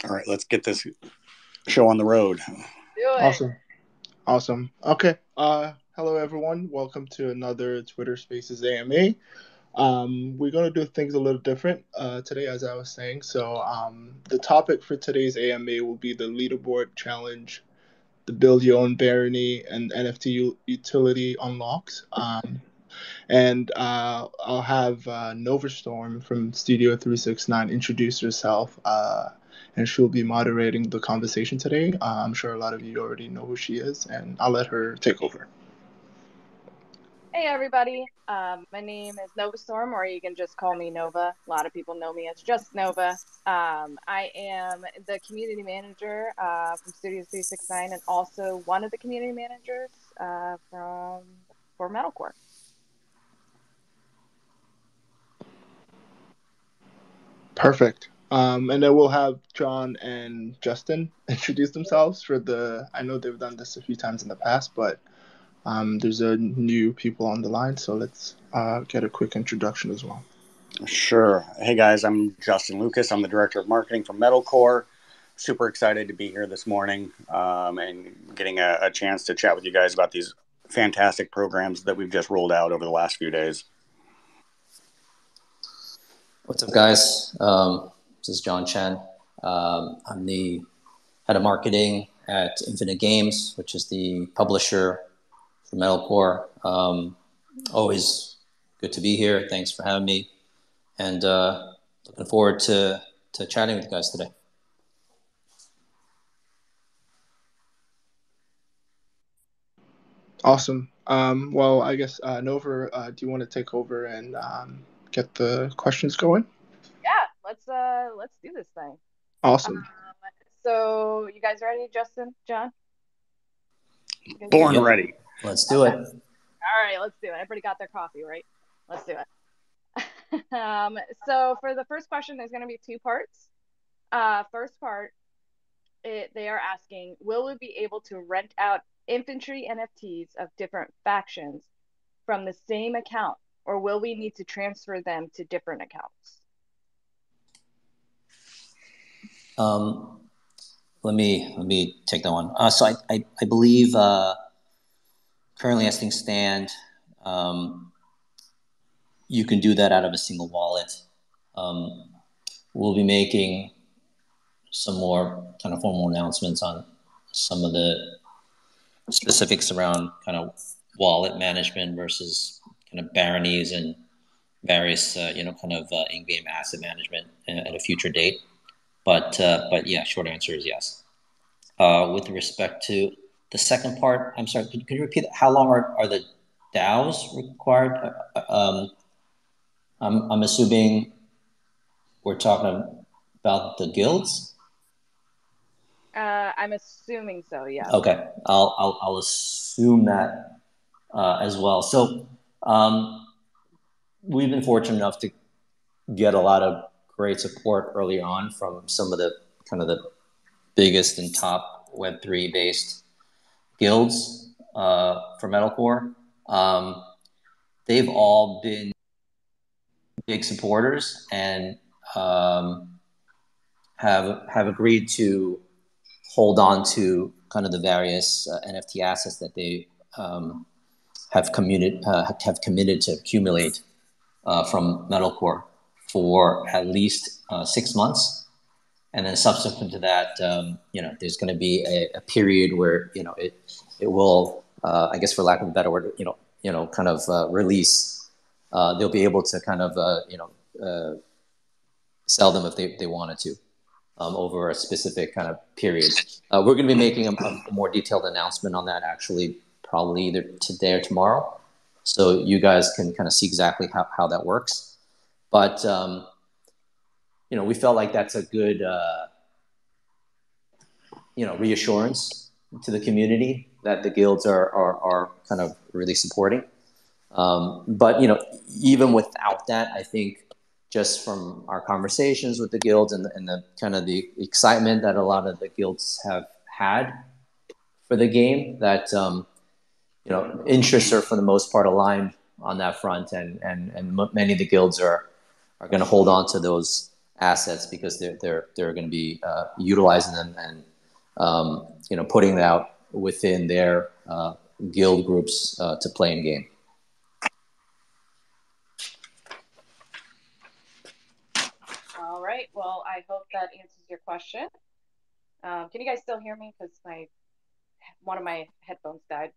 All right, let's get this show on the road. Do it. Awesome. Awesome. Okay. Hello everyone. Welcome to another Twitter Spaces AMA. We're gonna do things a little different today, as I was saying. So, the topic for today's AMA will be the leaderboard challenge, the build your own Barony and NFT utility unlocks. And I'll have Nova Storm from Studio 369 introduce herself, and she'll be moderating the conversation today. I'm sure a lot of you already know who she is, and I'll let her take over. Hey, everybody. My name is Nova Storm, or you can just call me Nova. A lot of people know me as just Nova. I am the community manager from Studio 369 and also one of the community managers for Metalcore. Perfect. And then we'll have John and Justin introduce themselves for the. I know they've done this a few times in the past, but there's a new people on the line, so let's get a quick introduction as well. Sure. Hey guys, I'm Justin Lucas. I'm the director of marketing for Metalcore. Super excited to be here this morning and getting a chance to chat with you guys about these fantastic programs that we've just rolled out over the last few days. What's up, guys? This is John Chen. I'm the head of marketing at Infinite Games, which is the publisher for Metalcore. Always good to be here. Thanks for having me. And looking forward to chatting with you guys today. Awesome. Well, I guess Nova, do you want to take over and get the questions going? Yeah, let's do this thing. Awesome. So you guys ready, Justin, John? Born Yep. ready. Let's do it. All right, let's do it. Everybody got their coffee, right? Let's do it. So for the first question, there's going to be two parts. First part, they are asking, will we be able to rent out infantry NFTs of different factions from the same account, or will we need to transfer them to different accounts? Let me take that one. So I believe currently as things stand, you can do that out of a single wallet. We'll be making some more kind of formal announcements on some of the specifics around kind of wallet management versus kind of baronies and various in-game asset management at a future date. But yeah, short answer is yes. With respect to the second part, I'm sorry, could you repeat that? How long are the DAOs required? I'm assuming we're talking about the guilds. I'm assuming so. Yeah. Okay, I'll assume that as well. So we've been fortunate enough to get a lot of great support early on from some of the kind of the biggest and top Web3 based guilds for Metalcore. They've all been big supporters and have agreed to hold on to kind of the various NFT assets that they have committed to accumulate from Metalcore for at least 6 months, and then subsequent to that, there's going to be a period where it will, I guess, for lack of a better word, kind of release. They'll be able to kind of sell them if they wanted to over a specific kind of period. We're going to be making a more detailed announcement on that actually probably either today or tomorrow, so you guys can kind of see exactly how that works. But we felt like that's a good reassurance to the community that the guilds are kind of really supporting. But even without that, I think just from our conversations with the guilds and the kind of the excitement that a lot of the guilds have had for the game, that interests are for the most part aligned on that front, and many of the guilds are going to hold on to those assets because they're going to be utilizing them and putting it out within their guild groups to play in game. All right. Well, I hope that answers your question. Can you guys still hear me? Because one of my headphones died.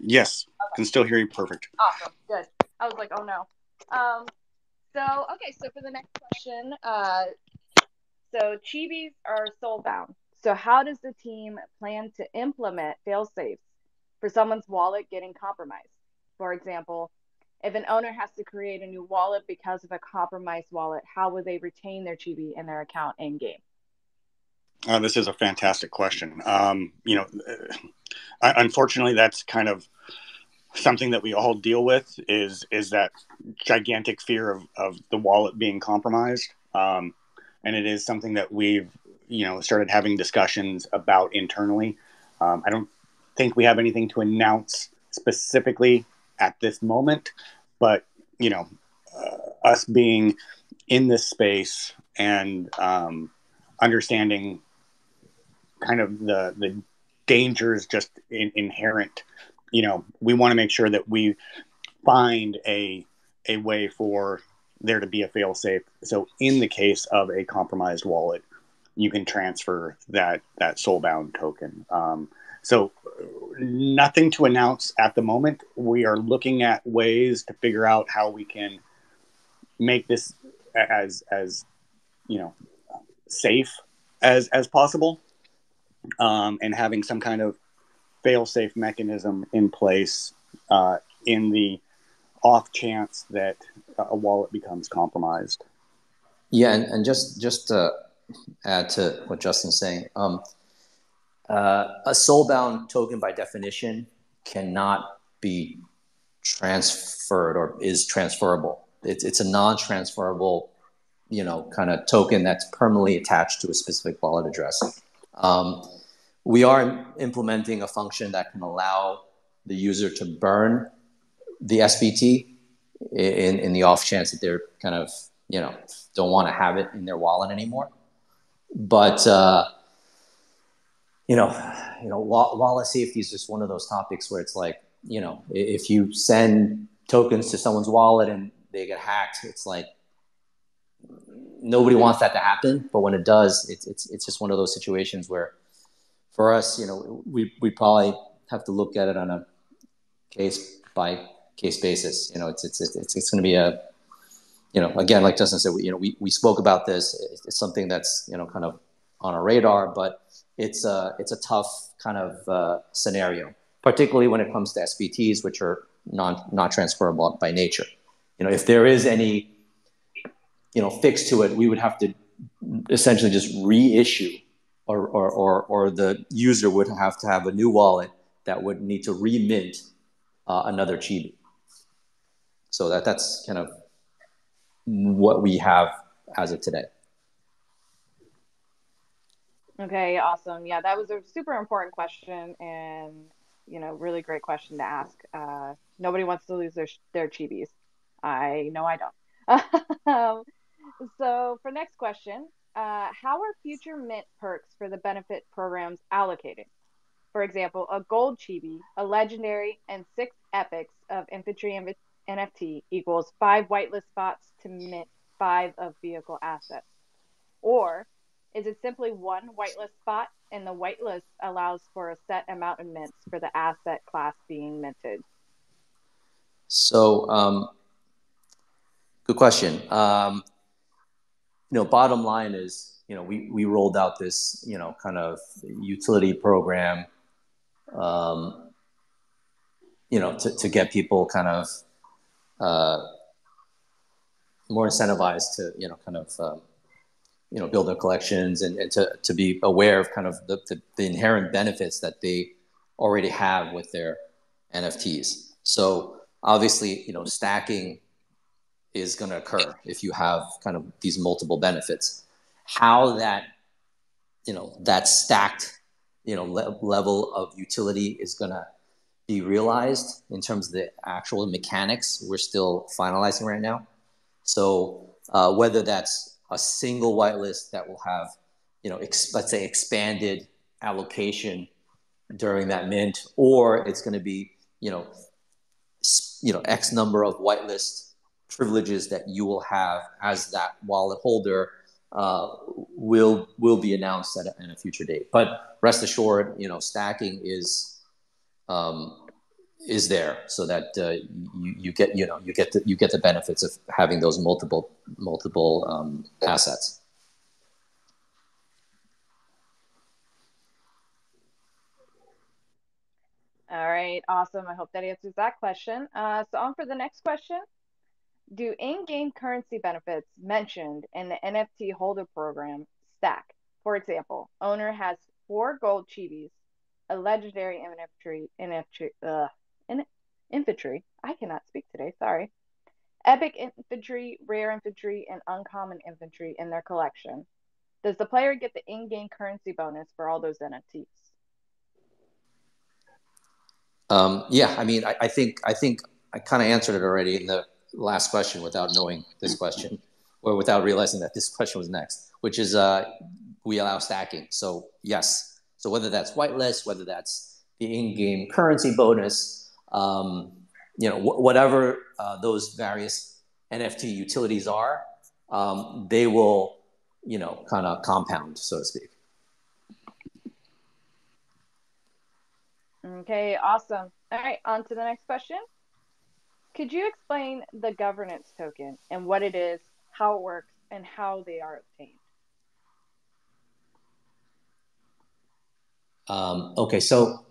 Yes, okay. Can still hear you. Perfect. Awesome. Good. I was like, oh no. So for the next question, so chibis are soulbound. So how does the team plan to implement failsafes for someone's wallet getting compromised? For example, if an owner has to create a new wallet because of a compromised wallet, how would they retain their chibi in their account in game? This is a fantastic question. Unfortunately, that's kind of something that we all deal with is that gigantic fear of the wallet being compromised. And it is something that we've, started having discussions about internally. I don't think we have anything to announce specifically at this moment, but, us being in this space and understanding kind of the dangers just inherent, we want to make sure that we find a way for there to be a fail-safe. So in the case of a compromised wallet, you can transfer that Soulbound token. So nothing to announce at the moment. We are looking at ways to figure out how we can make this as safe as possible, and having some kind of fail-safe mechanism in place in the off chance that a wallet becomes compromised. Yeah, and just to add to what Justin's saying, a soulbound token by definition cannot be transferred or is transferable. It's a non-transferable, kind of token that's permanently attached to a specific wallet address. We are implementing a function that can allow the user to burn the SBT in the off chance that they're kind of, don't want to have it in their wallet anymore. But, wallet safety is just one of those topics where it's like, if you send tokens to someone's wallet and they get hacked, it's like, nobody wants that to happen. But when it does, it's just one of those situations where, for us, we probably have to look at it on a case by case basis. It's going to be a, again, like Justin said, we spoke about this. It's something that's, kind of on our radar, but it's a tough kind of scenario, particularly when it comes to SBTs, which are not transferable by nature. If there is any, fix to it, we would have to essentially just reissue, or the user would have to have a new wallet that would need to remint another chibi. So that's kind of what we have as of today. Okay, awesome. Yeah, that was a super important question and, really great question to ask. Nobody wants to lose their chibis. I know I don't. So for next question, how are future mint perks for the benefit programs allocated? For example, a gold chibi, a legendary, and 6 epics of infantry NFT equals 5 whitelist spots to mint 5 of vehicle assets. Or is it simply 1 whitelist spot and the whitelist allows for a set amount of mints for the asset class being minted? So, good question. Bottom line is, we rolled out this, kind of utility program, to get people kind of more incentivized to, kind of, build their collections and to be aware of kind of the inherent benefits that they already have with their NFTs. So obviously, stacking is going to occur if you have kind of these multiple benefits. How that, that stacked, level of utility is going to be realized in terms of the actual mechanics, we're still finalizing right now. So whether that's a single whitelist that will have, let's say expanded allocation during that mint, or it's going to be, X number of whitelist privileges that you will have as that wallet holder will be announced at a future date. But rest assured, stacking is there so that you get the benefits of having those multiple assets. All right, awesome. I hope that answers that question. So on for the next question. Do in-game currency benefits mentioned in the NFT holder program stack? For example, owner has 4 gold chibis, a legendary infantry. I cannot speak today, sorry. Epic infantry, rare infantry, and uncommon infantry in their collection. Does the player get the in-game currency bonus for all those NFTs? Yeah, I mean, I think I kind of answered it already in the last question without knowing this question, or without realizing that this question was next, which is we allow stacking. So yes, so whether that's whitelist, whether that's the in-game currency bonus, whatever those various NFT utilities are, they will kind of compound, so to speak. Okay, awesome. All right, on to the next question. Could you explain the governance token and what it is, how it works, and how they are obtained? Okay, so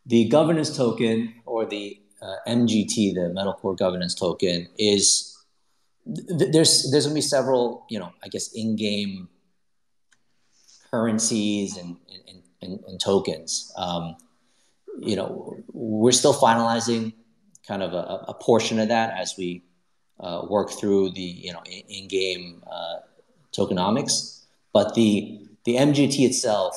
the governance token, or the MGT, the METALCORE governance token, is there's going to be several, I guess, in-game currencies and tokens. We're still finalizing kind of a portion of that as we work through the in-game tokenomics. But the MGT itself,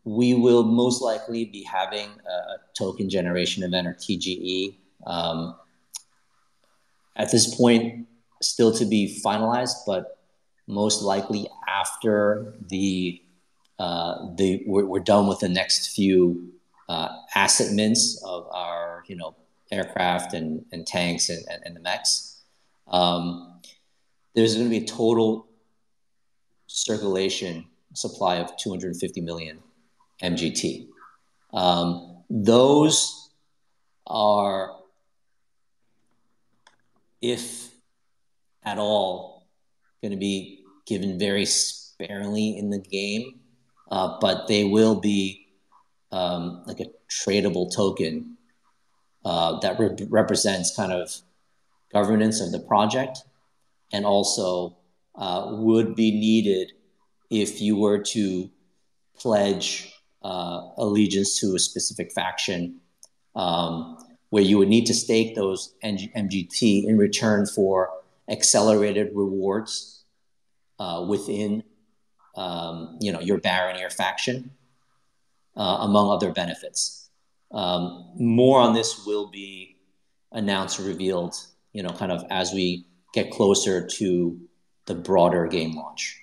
we will most likely be having a token generation event, or TGE. At this point, still to be finalized, but most likely after we're done with the next few asset mints of our aircraft and tanks and the mechs. There's going to be a total circulation supply of 250 million MGT. Those are, if at all, going to be given very sparingly in the game, but they will be like a tradable token that represents kind of governance of the project, and also would be needed if you were to pledge allegiance to a specific faction, where you would need to stake those MGT in return for accelerated rewards within your barony or faction, among other benefits. More on this will be announced or revealed, kind of as we get closer to the broader game launch.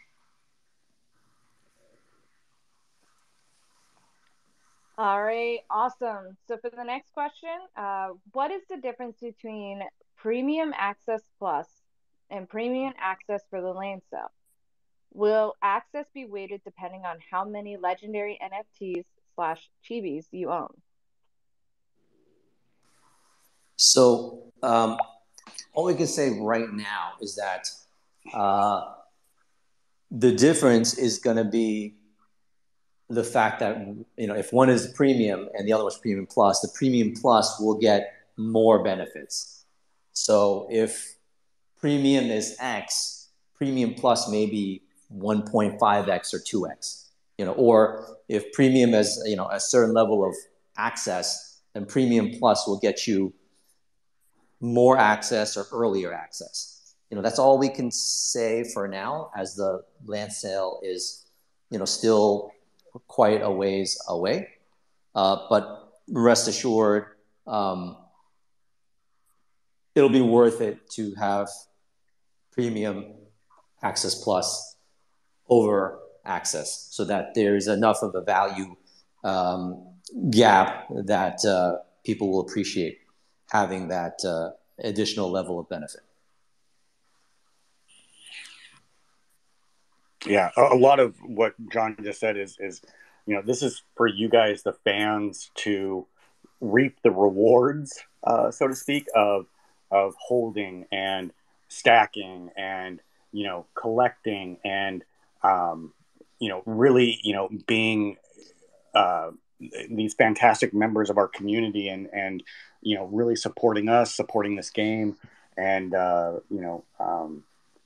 All right, awesome. So for the next question, what is the difference between Premium Access Plus and Premium Access for the land sale? Will access be weighted depending on how many legendary NFTs/chibis you own? So all we can say right now is that the difference is going to be the fact that if one is premium and the other was premium plus, the premium plus will get more benefits. So if premium is X, premium plus may be 1.5x or 2x. Or if premium is a certain level of access, then premium plus will get you more access or earlier access. That's all we can say for now, as the land sale is still quite a ways away. But rest assured, it'll be worth it to have premium access plus over access, so that there's enough of a value gap that people will appreciate having that additional level of benefit. Yeah, a lot of what John just said is this is for you guys, the fans, to reap the rewards, so to speak, of holding and stacking and collecting and really being these fantastic members of our community and really supporting us, supporting this game, and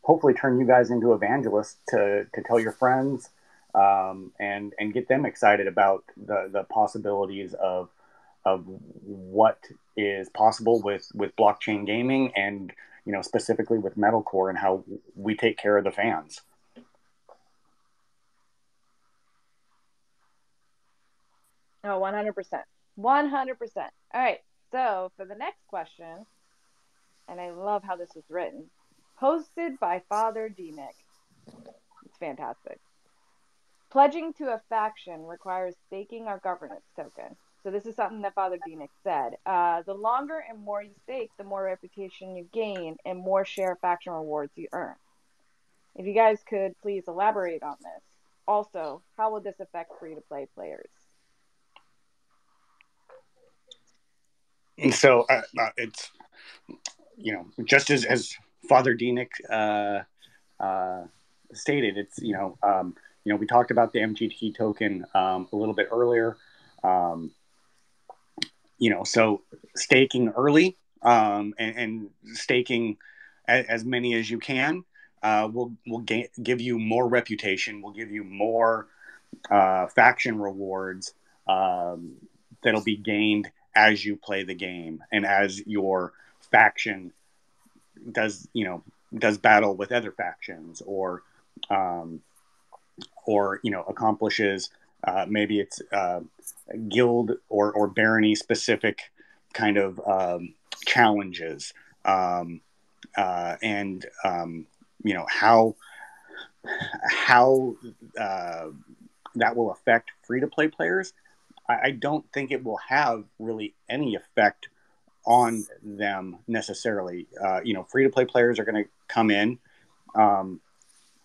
hopefully turn you guys into evangelists to tell your friends, and get them excited about the possibilities of what is possible with blockchain gaming, and specifically with metalcore, and how we take care of the fans. Oh, 100%. 100%. All right. So for the next question, and I love how this is written, hosted by Father D-Nick. It's fantastic. Pledging to a faction requires staking our governance token. So this is something that Father D-Nick said. The longer and more you stake, the more reputation you gain and more share faction rewards you earn. If you guys could please elaborate on this. Also, how will this affect free-to-play players? And so it's just as Father D-Nick stated, it's we talked about the MGT token a little bit earlier. So staking early, and staking as many as you can will give you more reputation, will give you more faction rewards that'll be gained as you play the game and as your faction does battle with other factions, or accomplishes maybe it's guild or barony specific kind of challenges, and how that will affect free to play players. I don't think it will have really any effect on them necessarily. Free to play players are going to come in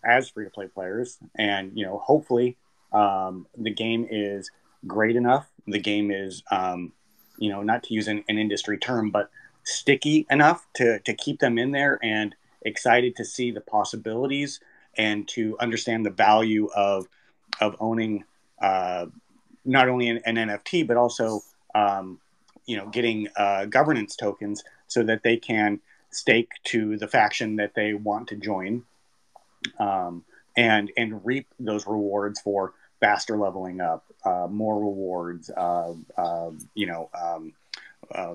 as free to play players, and hopefully the game is great enough. The game is not to use an industry term, but sticky enough to keep them in there and excited to see the possibilities and to understand the value of owning not only an NFT, but also getting governance tokens so that they can stake to the faction that they want to join, and reap those rewards for faster leveling up, more rewards,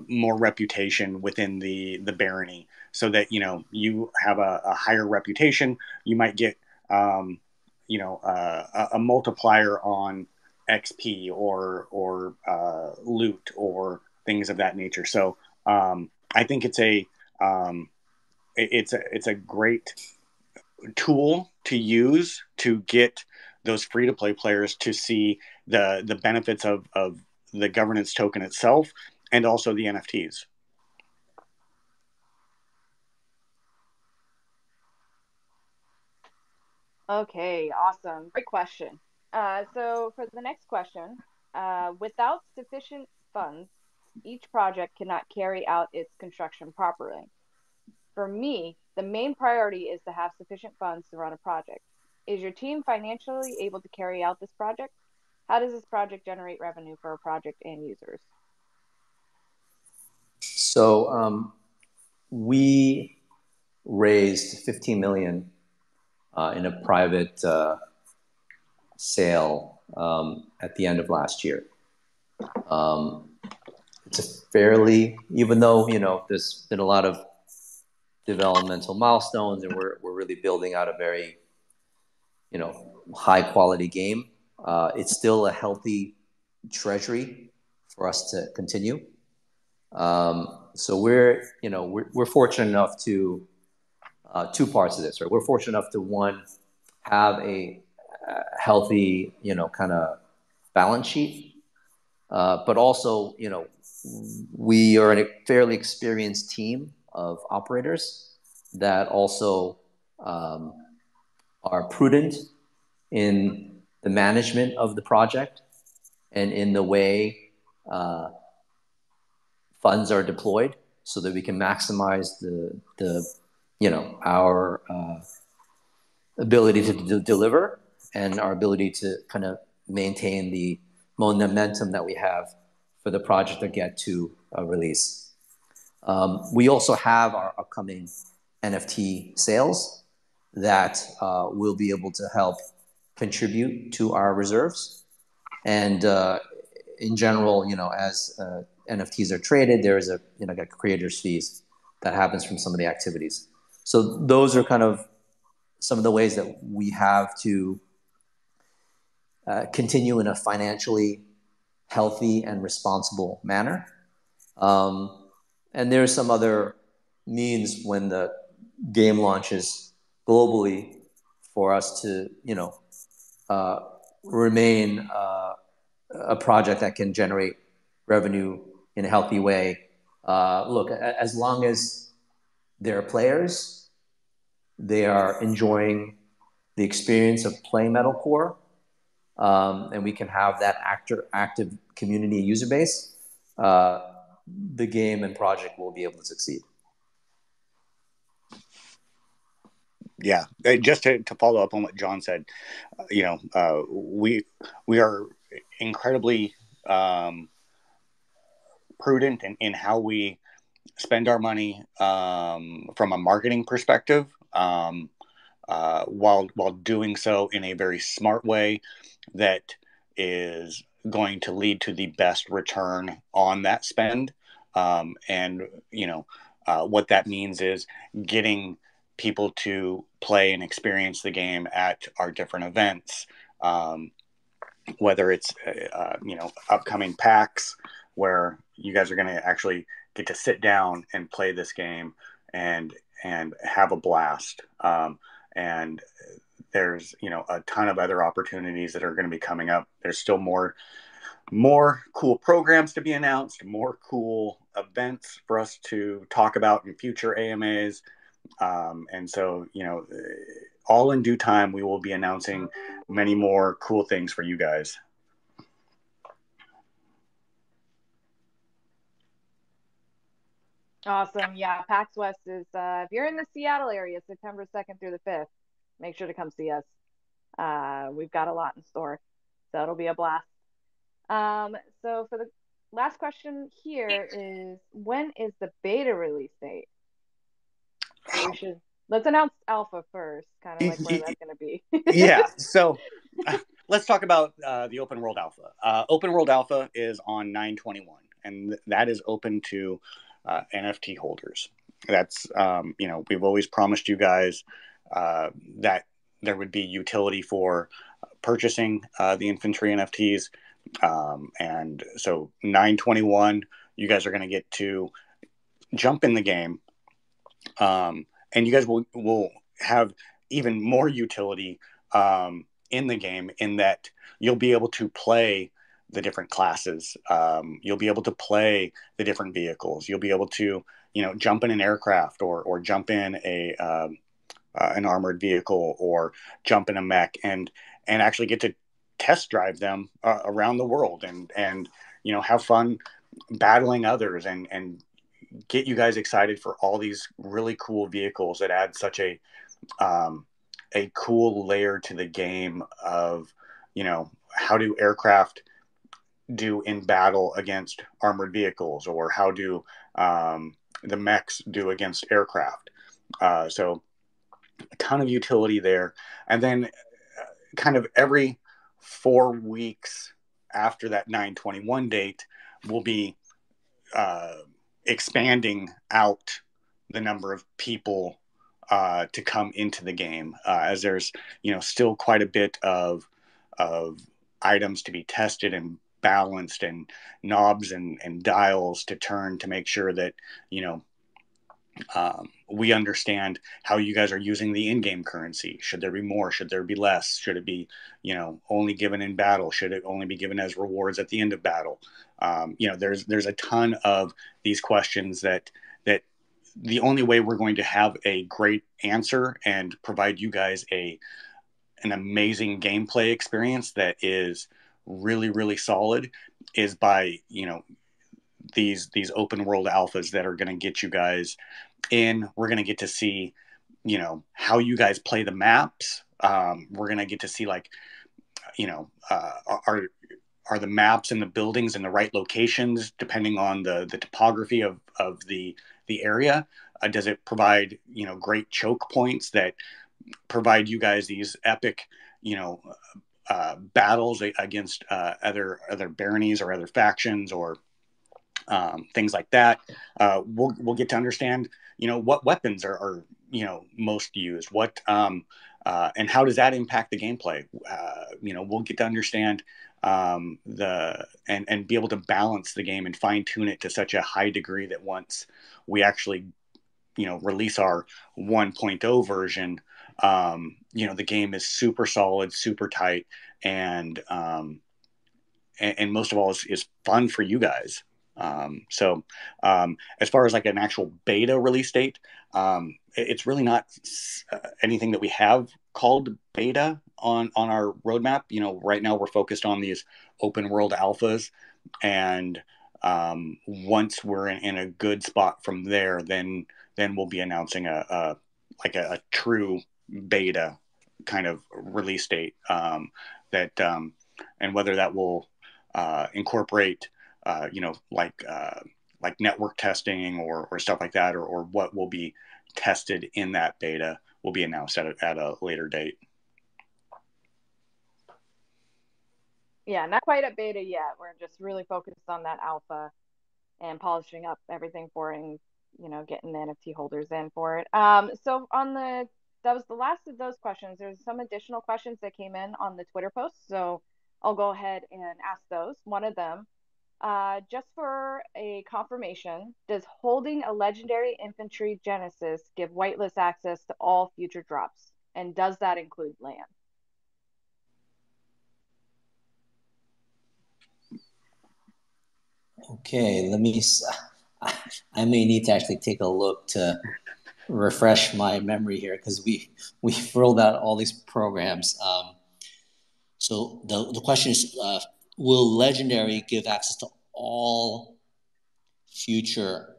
more reputation within the barony, so that you have a higher reputation. You might get a multiplier on XP or loot or things of that nature. So I think it's a great tool to use to get those free to play players to see the benefits of the governance token itself, and also the NFTs. Okay, awesome. Great question. So for the next question, without sufficient funds, each project cannot carry out its construction properly. For me, the main priority is to have sufficient funds to run a project. Is your team financially able to carry out this project? How does this project generate revenue for a project and users? So we raised $15 million in a private sale at the end of last year. It's a fairly, even though there's been a lot of developmental milestones, and we're really building out a very high quality game. It's still a healthy treasury for us to continue. So we're fortunate enough to two parts of this, right? We're fortunate enough to, one, have a healthy, kind of balance sheet, but also, we are a fairly experienced team of operators that also are prudent in the management of the project and in the way funds are deployed, so that we can maximize our ability to deliver and our ability to kind of maintain the momentum that we have for the project to get to a release. We also have our upcoming NFT sales that will be able to help contribute to our reserves. And in general, as NFTs are traded, there is a creators fees that happens from some of the activities. So those are kind of some of the ways that we have to continue in a financially healthy and responsible manner. And there's some other means when the game launches globally for us to, remain a project that can generate revenue in a healthy way. Look, as long as there are players, they are enjoying the experience of playing metalcore, and we can have that active community user base, the game and project will be able to succeed. Yeah, just to follow up on what John said, we are incredibly prudent in how we spend our money from a marketing perspective, while doing so in a very smart way that is going to lead to the best return on that spend. And what that means is getting people to play and experience the game at our different events, whether it's upcoming packs where you guys are going to actually get to sit down and play this game and have a blast. And there's a ton of other opportunities that are going to be coming up. There's still more cool programs to be announced, more cool events for us to talk about in future AMAs. And so, all in due time, we will be announcing many more cool things for you guys. Awesome. Yeah, PAX West is, if you're in the Seattle area, September 2nd through the 5th, make sure to come see us. We've got a lot in store, so it'll be a blast. So for the last question here is, when is the beta release date? Let's announce alpha first, kind of like where that's going to be. Yeah. So let's talk about the open world alpha. Open world alpha is on 9/21, and that is open to NFT holders. That's we've always promised you guys that there would be utility for purchasing the infantry NFTs, and so 9/21, you guys are going to get to jump in the game, and you guys will have even more utility in the game, in that you'll be able to play the different classes. You'll be able to play the different vehicles. You'll be able to, jump in an aircraft or jump in an armored vehicle or jump in a mech and actually get to test drive them around the world and have fun battling others and get you guys excited for all these really cool vehicles that add such a cool layer to the game of, how do aircraft do in battle against armored vehicles, or how do the mechs do against aircraft. So a ton of utility there. And then kind of every 4 weeks after that 9/21 date, we'll be expanding out the number of people to come into the game, as there's still quite a bit of items to be tested and balanced, and knobs and dials to turn to make sure that we understand how you guys are using the in-game currency. Should there be more? Should there be less? Should it be, only given in battle? Should it only be given as rewards at the end of battle? There's a ton of these questions that the only way we're going to have a great answer and provide you guys an amazing gameplay experience that is really, really solid is by, these open world alphas that are going to get you guys in. We're going to get to see, how you guys play the maps. We're going to get to see are the maps and the buildings in the right locations depending on the topography of the area. Does it provide, great choke points that provide you guys these epic, battles against other baronies or other factions or things like that? We'll get to understand, what weapons are most used, what and how does that impact the gameplay? We'll get to understand and be able to balance the game and fine tune it to such a high degree that once we actually release our 1.0 version, the game is super solid, super tight, and most of all is fun for you guys. So as far as like an actual beta release date, it's really not anything that we have called beta on our roadmap. Right now we're focused on these open world alphas, and once we're in a good spot from there, then we'll be announcing a true beta kind of release date, that and whether that will incorporate like network testing or stuff like that, or what will be tested in that beta will be announced at a later date. Yeah, not quite at beta yet. We're just really focused on that alpha and polishing up everything for it, and getting the NFT holders in for it. So that was the last of those questions. There's some additional questions that came in on the Twitter post, so I'll go ahead and ask those. One of them, just for a confirmation, does holding a legendary infantry Genesis give whitelist access to all future drops? And does that include land? Okay, I may need to actually take a look to refresh my memory here, because we've rolled out all these programs. So the question is, will Legendary give access to all future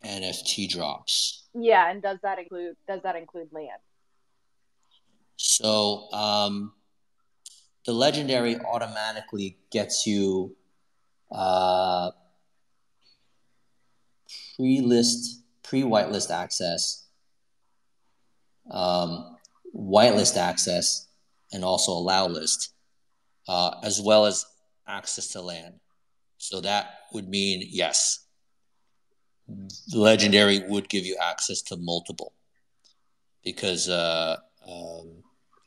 NFT drops? Yeah, and does that include land? So the Legendary automatically gets you pre-whitelist access, whitelist access, and also allow list, as well as access to land. So that would mean, yes, Legendary would give you access to multiple, because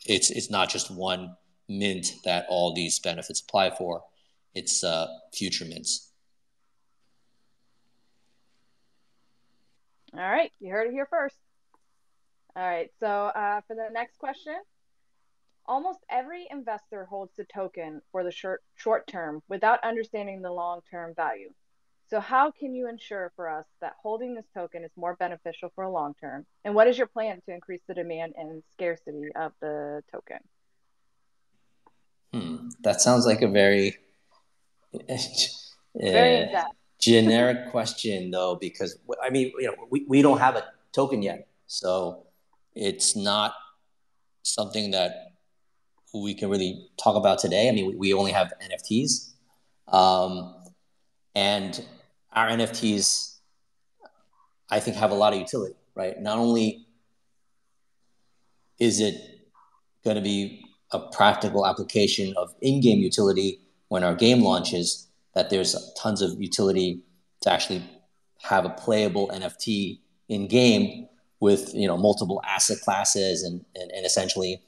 it's not just one mint that all these benefits apply for. It's future mints. All right, you heard it here first. All right, so for the next question, almost every investor holds the token for the short term without understanding the long-term value. So how can you ensure for us that holding this token is more beneficial for a long term? And what is your plan to increase the demand and scarcity of the token? That sounds like a very generic question, though, because we don't have a token yet, so it's not something that we can really talk about today. I mean, we only have NFTs, and our NFTs, I think, have a lot of utility, right? Not only is it going to be a practical application of in-game utility when our game launches, that there's tons of utility to actually have a playable NFT in game with multiple asset classes and essentially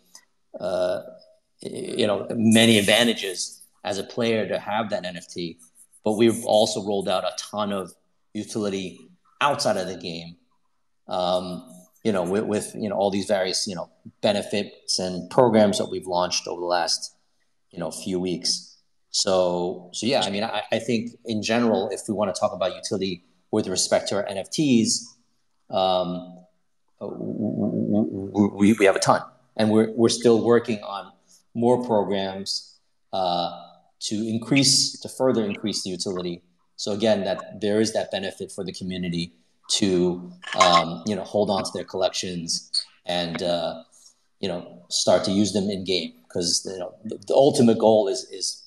many advantages as a player to have that NFT. But we've also rolled out a ton of utility outside of the game with all these various benefits and programs that we've launched over the last few weeks. So yeah, I mean, I think in general, if we want to talk about utility with respect to our NFTs, we have a ton, and we're still working on more programs to further increase the utility. So again, that there is that benefit for the community to hold on to their collections and start to use them in game, because the ultimate goal is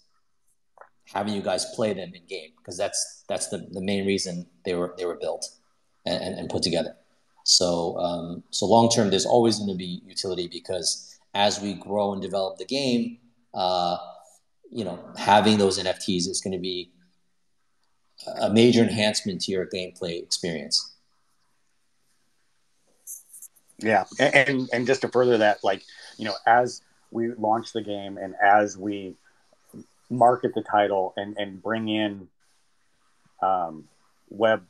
having you guys play them in game, because that's the main reason they were built and put together. So long term, there's always going to be utility, because as we grow and develop the game, having those NFTs is going to be a major enhancement to your gameplay experience. Yeah, and just to further that, as we launch the game and as we market the title and bring in Web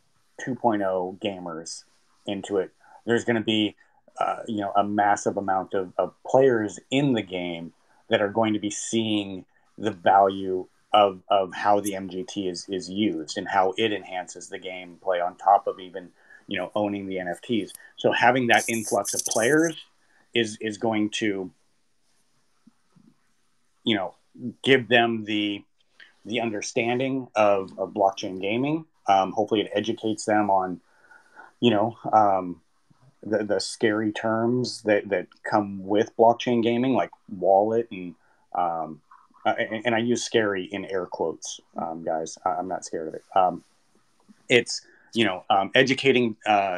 2.0 gamers into it, there's going to be a massive amount of players in the game that are going to be seeing the value of how the MGT is used and how it enhances the gameplay on top of even owning the NFTs. So having that influx of players is going to give them the understanding of blockchain gaming. Hopefully it educates them on the scary terms that come with blockchain gaming, like wallet and I use scary in air quotes, guys. I'm not scared of it. It's educating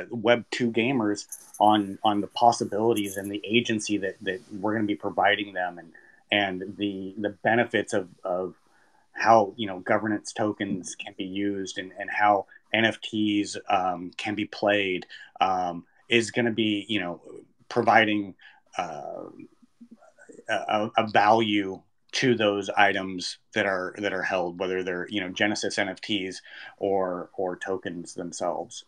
Web 2 gamers on the possibilities and the agency that we're going to be providing them, and the benefits of how governance tokens can be used, and how NFTs can be played, is going to be providing a value to those items that are held, whether they're Genesis NFTs or tokens themselves.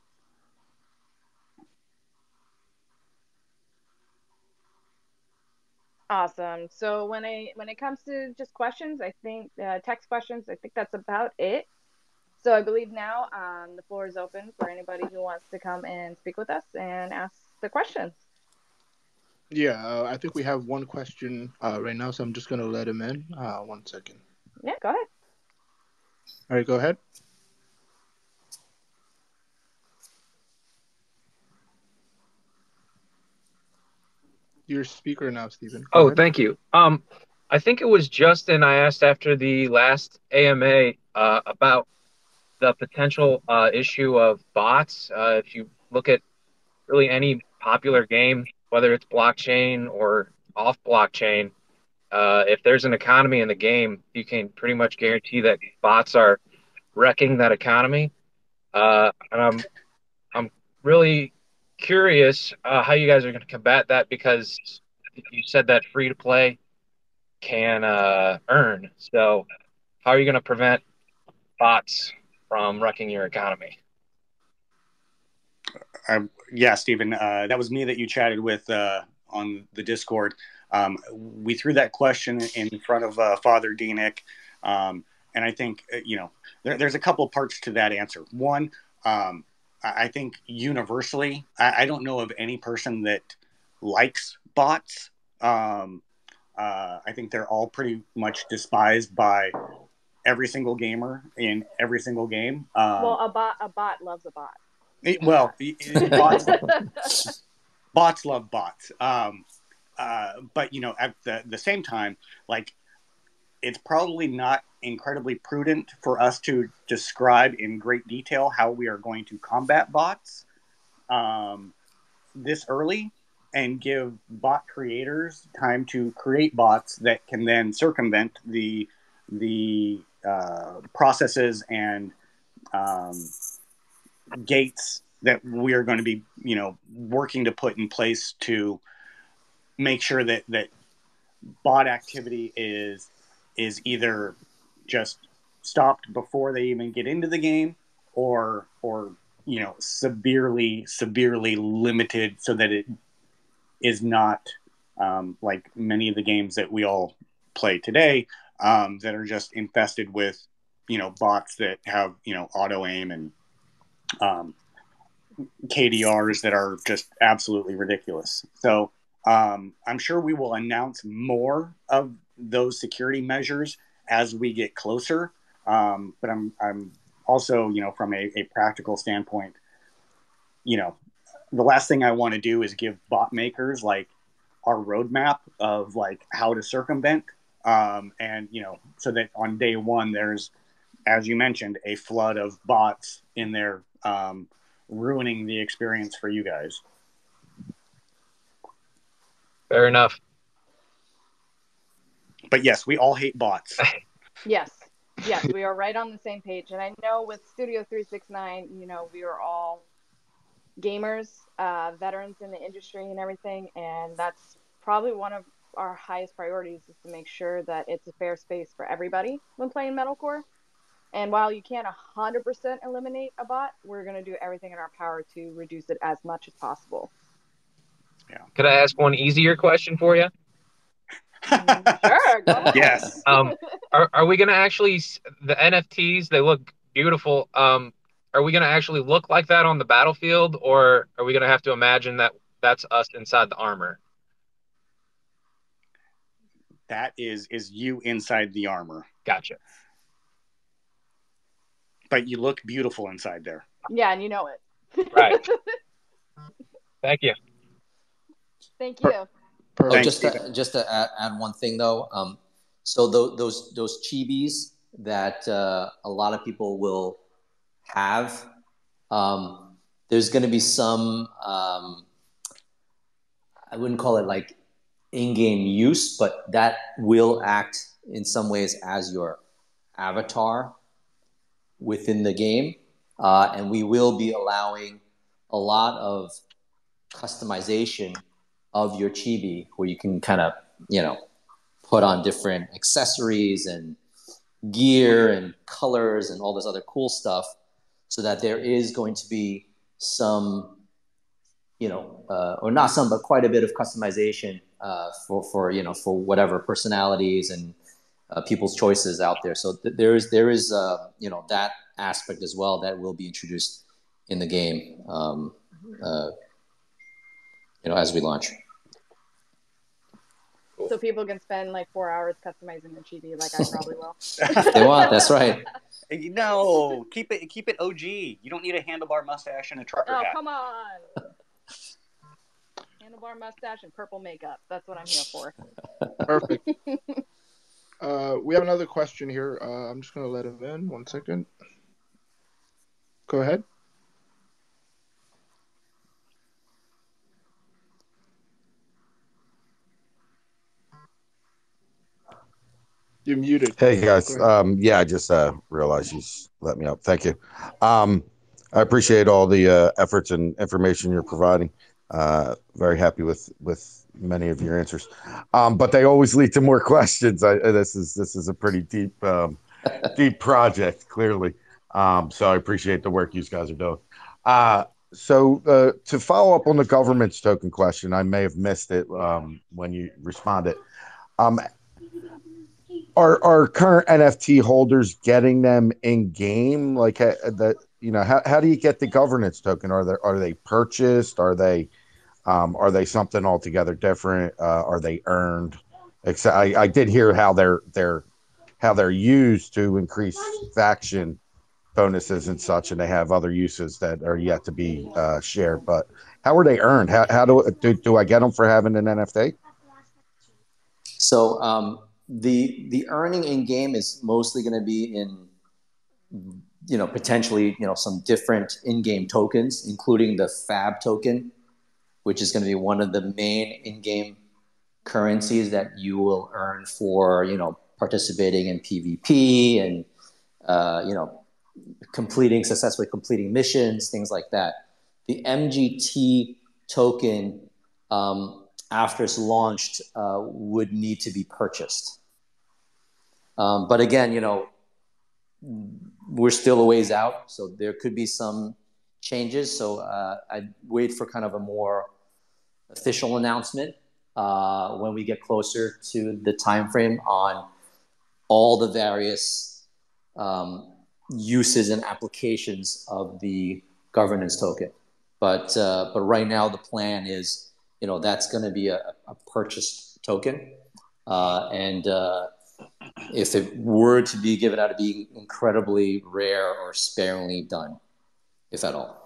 Awesome. So when it comes to just questions, I think text questions, I think that's about it. So I believe now the floor is open for anybody who wants to come and speak with us and ask the questions. Yeah, I think we have one question right now, so I'm just going to let him in. 1 second. Yeah, go ahead. All right, go ahead. Your speaker now, Stephen. Go ahead. Thank you. I think it was Justin I asked after the last AMA about the potential issue of bots. If you look at really any popular game, whether it's blockchain or off blockchain, if there's an economy in the game, you can pretty much guarantee that bots are wrecking that economy. And I'm really curious how you guys are going to combat that, because you said that free to play can earn. So how are you going to prevent bots from wrecking your economy? Yeah, Stephen, that was me that you chatted with on the Discord. We threw that question in front of Father Denick, and I think there's a couple parts to that answer. One, I think universally, I don't know of any person that likes bots. I think they're all pretty much despised by every single gamer in every single game. Well, a bot loves a bot. Bots love bots. But at the same time, it's probably not incredibly prudent for us to describe in great detail how we are going to combat bots this early, and give bot creators time to create bots that can then circumvent the processes and gates that we are going to be working to put in place to make sure that bot activity is either just stopped before they even get into the game, or severely limited so that it is not like many of the games that we all play today that are just infested with, bots that have, auto aim and KDRs that are just absolutely ridiculous. So I'm sure we will announce more of those security measures as we get closer. But I'm also, from a practical standpoint, the last thing I want to do is give bot makers like our roadmap of like how to circumvent. And, so that on day one, there's, as you mentioned, a flood of bots in there, ruining the experience for you guys. Fair enough. But yes, we all hate bots. Yes, we are right on the same page. And I know with Studio 369, we are all gamers, veterans in the industry and everything. And that's probably one of our highest priorities, is to make sure that it's a fair space for everybody when playing Metalcore. And while you can't 100% eliminate a bot, we're going to do everything in our power to reduce it as much as possible. Yeah. Could I ask one easier question for you? Sure, go ahead. Yes. Are we going to actually, the NFTs, they look beautiful. Are we going to actually look like that on the battlefield, or are we going to have to imagine that that's us inside the armor? That is you inside the armor. Gotcha. But you look beautiful inside there. Yeah, and you know it. Right. Thank you. Thank you. Oh, just to add one thing though. So those chibis that a lot of people will have, there's going to be some, I wouldn't call it like in-game use, but that will act in some ways as your avatar within the game. And we will be allowing a lot of customization of your chibi, where you can kind of, put on different accessories and gear and colors and all this other cool stuff, so that there is going to be some, or not some, but quite a bit of customization for whatever personalities and people's choices out there. So there is that aspect as well that will be introduced in the game, as we launch. So people can spend like 4 hours customizing the chibi, like I probably will. If they want, that's right. No, keep it OG. You don't need a handlebar mustache and a trucker hat. Oh, come on. Handlebar mustache and purple makeup. That's what I'm here for. Perfect. We have another question here. I'm just going to let him in. 1 second. Go ahead. You're muted. Hey guys, I just realized you let me up. Thank you. I appreciate all the efforts and information you're providing. Very happy with many of your answers, but they always lead to more questions. This is a pretty deep project, clearly. So I appreciate the work you guys are doing. So to follow up on the government's token question, I may have missed it when you responded. Are current NFT holders getting them in game? Like how do you get the governance token? Are they purchased? Are they something altogether different? Are they earned? I did hear how they're used to increase faction bonuses and such, and they have other uses that are yet to be shared. But how are they earned? How do I get them for having an NFT? So the earning in game is mostly going to be in, potentially, some different in-game tokens, including the Fab token, which is going to be one of the main in-game currencies that you will earn for, participating in PvP and, successfully completing missions, things like that. The MGT token, after it's launched, would need to be purchased. But again, we're still a ways out, so there could be some changes. So I'd wait for kind of a more official announcement when we get closer to the time frame on all the various uses and applications of the governance token. But right now the plan is, that's going to be a purchased token, and if it were to be given out to be incredibly rare or sparingly done, if at all.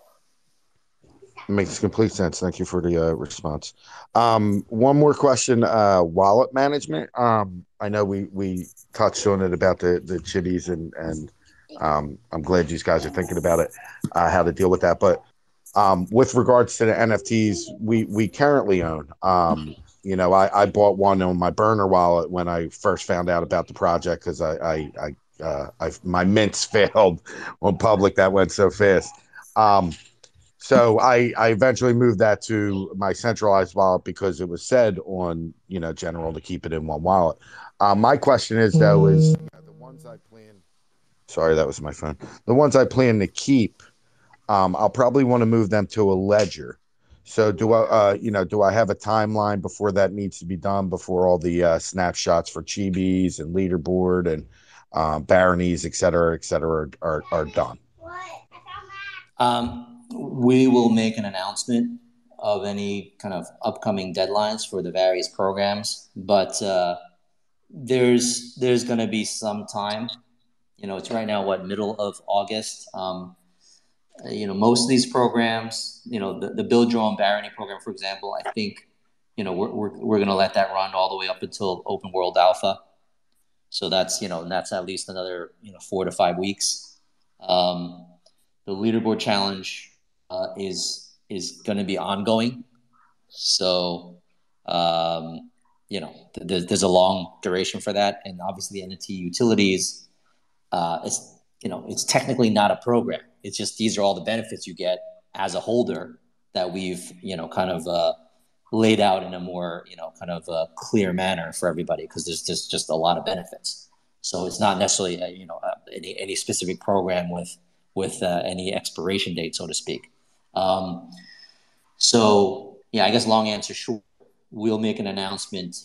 Makes complete sense. Thank you for the response. One more question. Wallet management. I know we touched on it about the chibis, and I'm glad you guys are thinking about it, how to deal with that. But with regards to the NFTs we currently own, I bought one on my burner wallet when I first found out about the project, because my mints failed on public. That went so fast. So I eventually moved that to my centralized wallet, because it was said on, general, to keep it in one wallet. My question is, though, is the ones I plan. Sorry, that was my phone. The ones I plan to keep, I'll probably want to move them to a ledger. So do I have a timeline before that needs to be done, before all the snapshots for chibis and leaderboard and baronies, et cetera, are done? We will make an announcement of any kind of upcoming deadlines for the various programs, but there's going to be some time. It's right now middle of August. Most of these programs, the build your own barony program, for example, I think we're going to let that run all the way up until open world alpha. So that's that's at least another 4 to 5 weeks. The leaderboard challenge is going to be ongoing. So, there's a long duration for that. And obviously the NFT utilities, it's technically not a program. It's just, these are all the benefits you get as a holder that we've, kind of laid out in a more, kind of a clear manner for everybody, because there's just a lot of benefits. So it's not necessarily, any specific program with any expiration date, so to speak. So yeah, I guess long answer short, we'll make an announcement,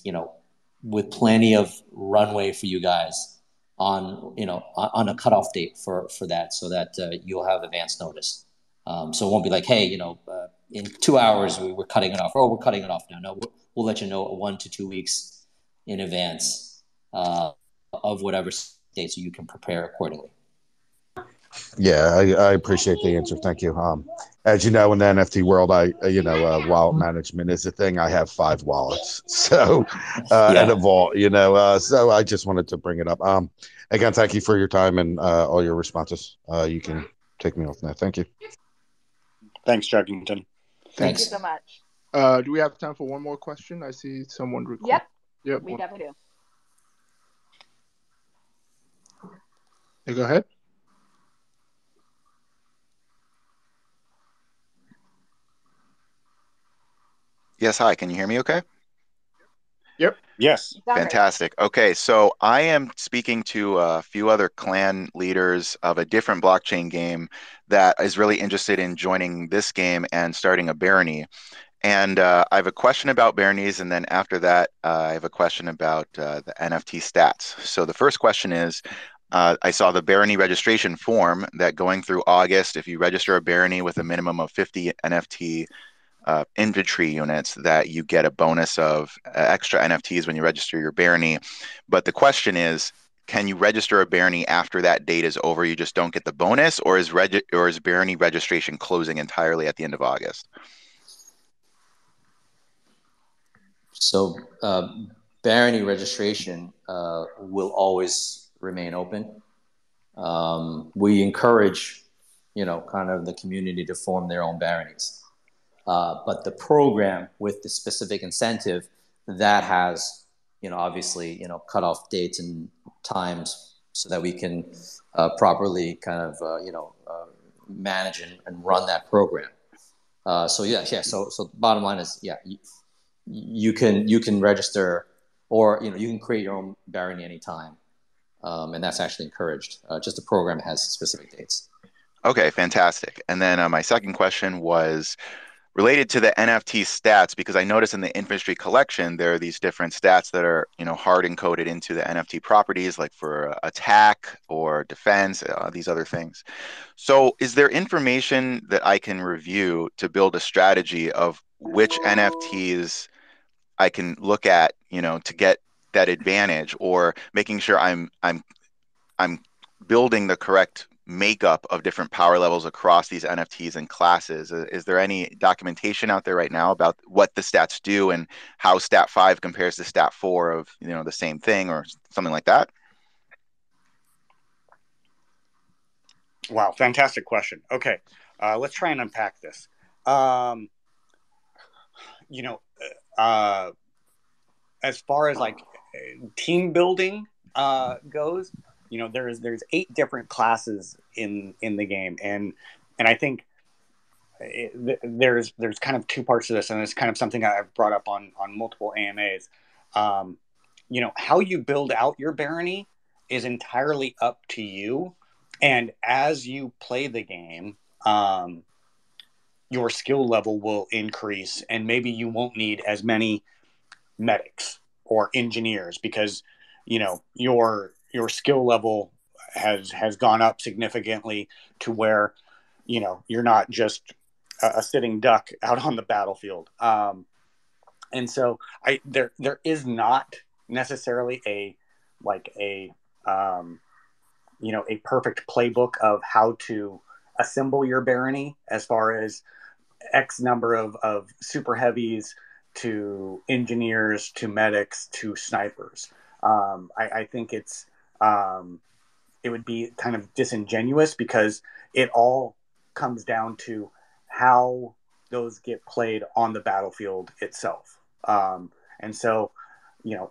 with plenty of runway for you guys on a cutoff date for that, so that you'll have advance notice. So it won't be like, hey, in 2 hours we're cutting it off. Oh, we're cutting it off now. No, we'll let you know 1 to 2 weeks in advance of whatever date, so you can prepare accordingly. Yeah, I appreciate the answer. Thank you. As you know, in the NFT world, wallet management is a thing. I have 5 wallets, so and a vault. So I just wanted to bring it up. Again, thank you for your time and all your responses. You can take me off now. Thank you. Thanks, Chuggington. Thank you so much. Do we have time for one more question? I see someone record. Yep, we definitely do. You go ahead. Yes, hi. Can you hear me okay? Yep. Yes. Fantastic. Okay, so I am speaking to a few other clan leaders of a different blockchain game that is really interested in joining this game and starting a barony. And I have a question about baronies, and then after that, I have a question about the NFT stats. So the first question is, I saw the barony registration form that going through August, if you register a barony with a minimum of 50 NFT infantry units, that you get a bonus of extra NFTs when you register your barony. But the question is, can you register a barony after that date is over? You just don't get the bonus, or is barony registration closing entirely at the end of August? So barony registration will always remain open. We encourage, kind of the community to form their own baronies. But the program with the specific incentive that has, obviously, cutoff dates and times, so that we can properly kind of, manage and run that program. So the bottom line is, you can register, or you can create your own barony anytime, and that's actually encouraged. Just the program has specific dates. Okay, fantastic. And then my second question was related to the NFT stats, because I noticed in the infantry collection there are these different stats that are, hard encoded into the NFT properties, like for attack or defense, these other things. So, is there information that I can review to build a strategy of which NFTs I can look at, to get that advantage, or making sure I'm building the correct makeup of different power levels across these NFTs and classes? Is there any documentation out there right now about what the stats do and how stat 5 compares to stat 4 of, the same thing or something like that? Wow, fantastic question. Okay, let's try and unpack this. You know, as far as like team building goes, there's 8 different classes in the game, and I think there's kind of 2 parts to this, and it's kind of something I've brought up on multiple AMAs. How you build out your barony is entirely up to you, and as you play the game, your skill level will increase, and maybe you won't need as many medics or engineers because your skill level has gone up significantly to where you're not just a sitting duck out on the battlefield. And so there is not necessarily a perfect playbook of how to assemble your barony, as far as X number of super heavies to engineers to medics to snipers. I think it would be kind of disingenuous, because it all comes down to how those get played on the battlefield itself. And so,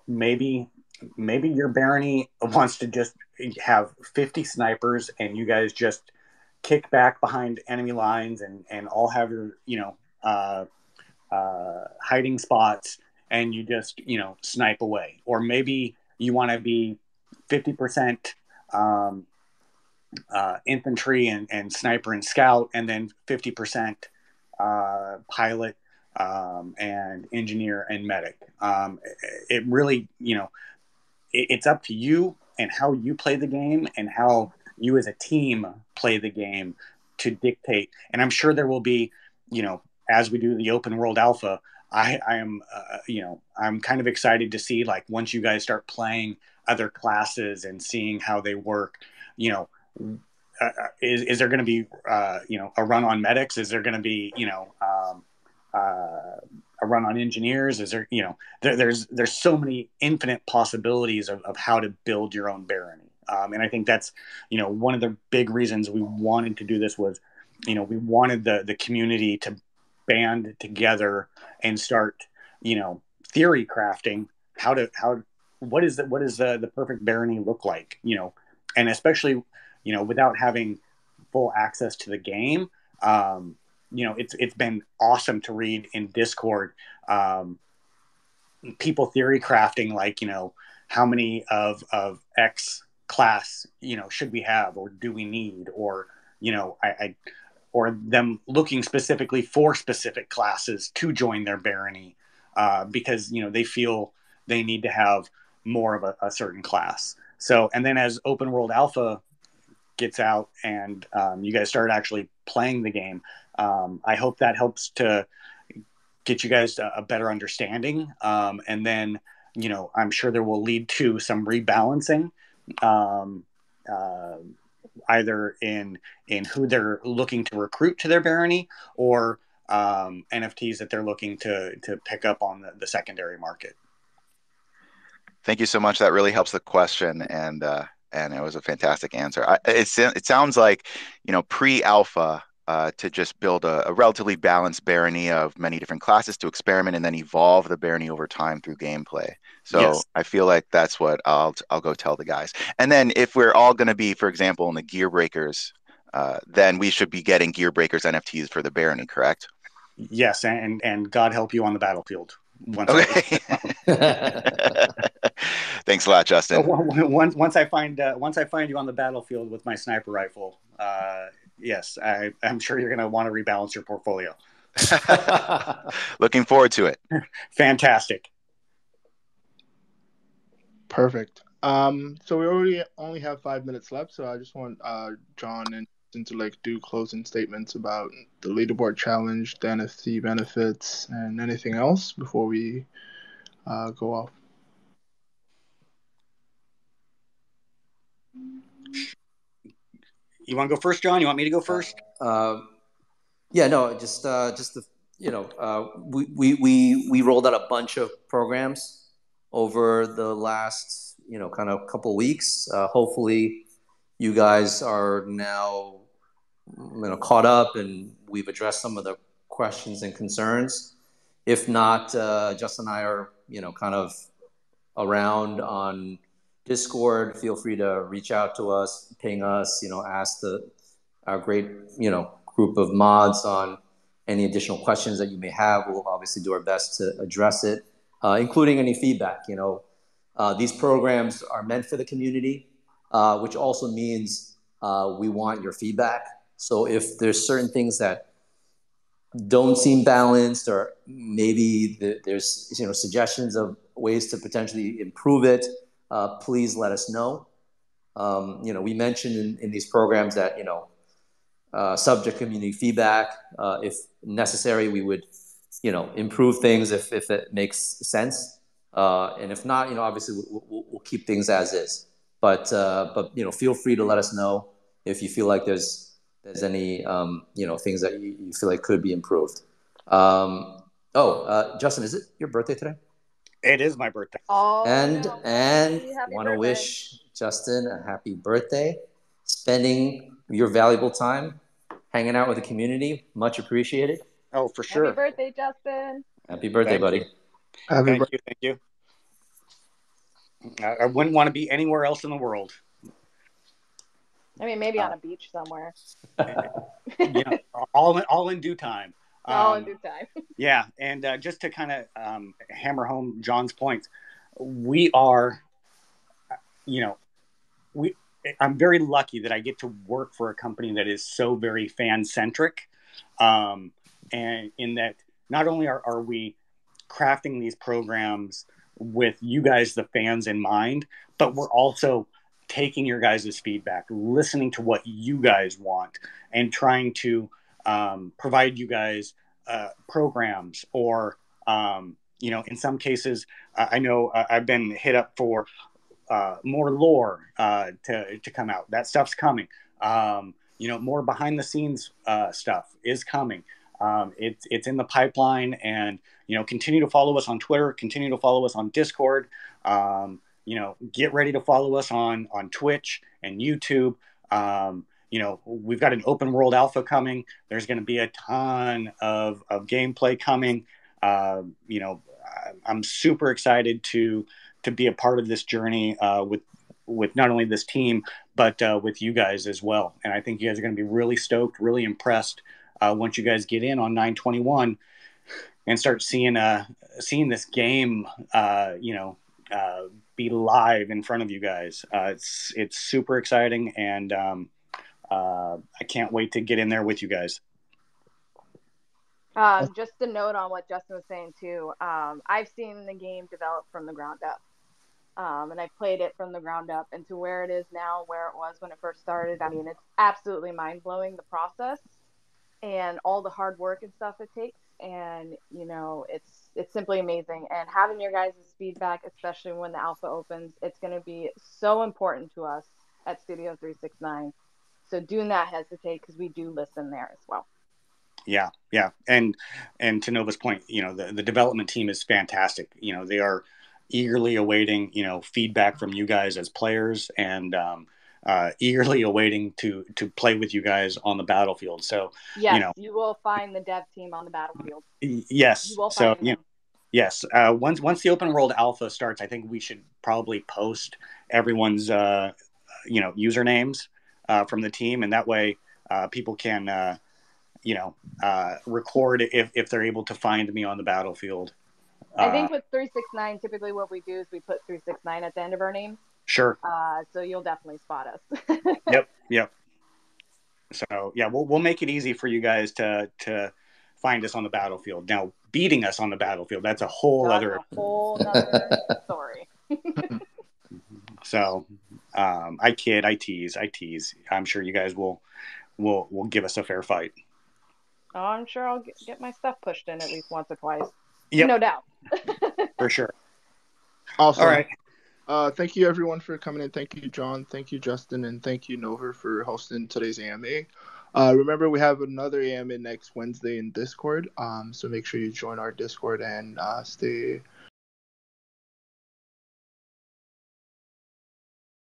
maybe your barony wants to just have 50 snipers, and you guys just kick back behind enemy lines and all have your, hiding spots, and you just, snipe away. Or maybe you want to be 50% infantry and sniper and scout, and then 50% pilot and engineer and medic. It really, it's up to you and how you play the game and how you as a team play the game to dictate. And I'm sure there will be, as we do the open world alpha, I am, I'm kind of excited to see, like, once you guys start playing other classes and seeing how they work, is there going to be, a run on medics? Is there going to be, a run on engineers? Is there, there's so many infinite possibilities of how to build your own barony. And I think that's, one of the big reasons we wanted to do this was, we wanted the community to band together and start, theory crafting what does the perfect barony look like, and especially, without having full access to the game. It's been awesome to read in Discord, people theory crafting, like, how many of X class, should we have, or do we need, or, or them looking specifically for specific classes to join their barony, because, they feel they need to have more of a certain class. So, and then as open world alpha gets out and you guys start actually playing the game, I hope that helps to get you guys a better understanding. And then, I'm sure there will lead to some rebalancing, either in who they're looking to recruit to their barony, or NFTs that they're looking to pick up on the secondary market. Thank you so much. That really helps the question, and it was a fantastic answer. It sounds like, pre-alpha, to just build a relatively balanced barony of many different classes to experiment and then evolve the barony over time through gameplay. So yes. I feel like that's what I'll go tell the guys. And then if we're all going to be, for example, in the Gear Breakers, then we should be getting Gear Breakers NFTs for the barony, correct? Yes, and God help you on the battlefield. Okay. Thanks a lot, Justin. Once I find you on the battlefield with my sniper rifle, Yes, I'm sure you're going to want to rebalance your portfolio. Looking forward to it. Fantastic. Perfect. So we already only have 5 minutes left, so I just want John and Justin to like do closing statements about the leaderboard challenge, the NFT benefits, and anything else before we go off. You want to go first, John? You want me to go first? Yeah, no, just the we rolled out a bunch of programs over the last kind of couple weeks. Hopefully, you guys are now caught up, and we've addressed some of the questions and concerns. If not, Justin and I are kind of around on Discord. Feel free to reach out to us, ping us, ask our great group of mods on any additional questions that you may have. We'll obviously do our best to address it, including any feedback. These programs are meant for the community, which also means we want your feedback. So if there's certain things that don't seem balanced, or maybe there's suggestions of ways to potentially improve it, please let us know. We mentioned in these programs that subject community feedback. If necessary, we would improve things if it makes sense, and if not, obviously we'll keep things as is. But feel free to let us know if you feel like there's any things that you feel like could be improved. Justin, is it your birthday today? It is my birthday. Oh, and happy want to birthday. wish Justin a happy birthday. Spending your valuable time hanging out with the community, much appreciated. Oh, for sure. Happy birthday, Justin. Happy birthday, buddy. Thank you. I wouldn't want to be anywhere else in the world. I mean, maybe on a beach somewhere. All in due time. All in due time. Yeah, and just to kind of hammer home John's points, we are, I'm very lucky that I get to work for a company that is so very fan centric, and in that not only are we crafting these programs with you guys, the fans, in mind, but we're also taking your guys' feedback, listening to what you guys want, and trying to provide you guys programs, or in some cases, I know I've been hit up for more lore to come out. That stuff's coming. More behind the scenes stuff is coming. It's in the pipeline, and continue to follow us on Twitter, continue to follow us on Discord. Get ready to follow us on Twitch and YouTube. We've got an open world alpha coming. There's going to be a ton of gameplay coming. I'm super excited to be a part of this journey with not only this team, but with you guys as well. And I think you guys are going to be really stoked, really impressed once you guys get in on 921 and start seeing this game, be live in front of you guys. It's super exciting, and I can't wait to get in there with you guys. Just a note on what Justin was saying too. I've seen the game develop from the ground up, and I played it from the ground up, and to where it is now, where it was when it first started. I mean, it's absolutely mind blowing, the process and all the hard work and stuff it takes. And it's simply amazing. And having your guys' feedback, especially when the alpha opens, it's going to be so important to us at Studio 369. So do not hesitate, because we do listen there as well. Yeah. And to Nova's point, the development team is fantastic. They are eagerly awaiting, feedback from you guys as players, and eagerly awaiting to play with you guys on the battlefield. So yes, you will find the dev team on the battlefield. Yes. You will find them. Yes. Once the open world alpha starts, I think we should probably post everyone's usernames from the team, and that way people can record if they're able to find me on the battlefield. I think with 369, typically what we do is we put 369 at the end of our name. Sure. So you'll definitely spot us. Yep. So yeah, we'll make it easy for you guys to find us on the battlefield. Now, beating us on the battlefield, that's a whole other story. So I kid, I tease. I'm sure you guys will give us a fair fight. Oh, I'm sure I'll get my stuff pushed in at least once or twice. Yep. No doubt. For sure. Awesome. All right. Thank you everyone for coming in. Thank you, John. Thank you, Justin, and thank you, Nova, for hosting today's AMA. Remember, we have another AMA next Wednesday in Discord. So make sure you join our Discord and stay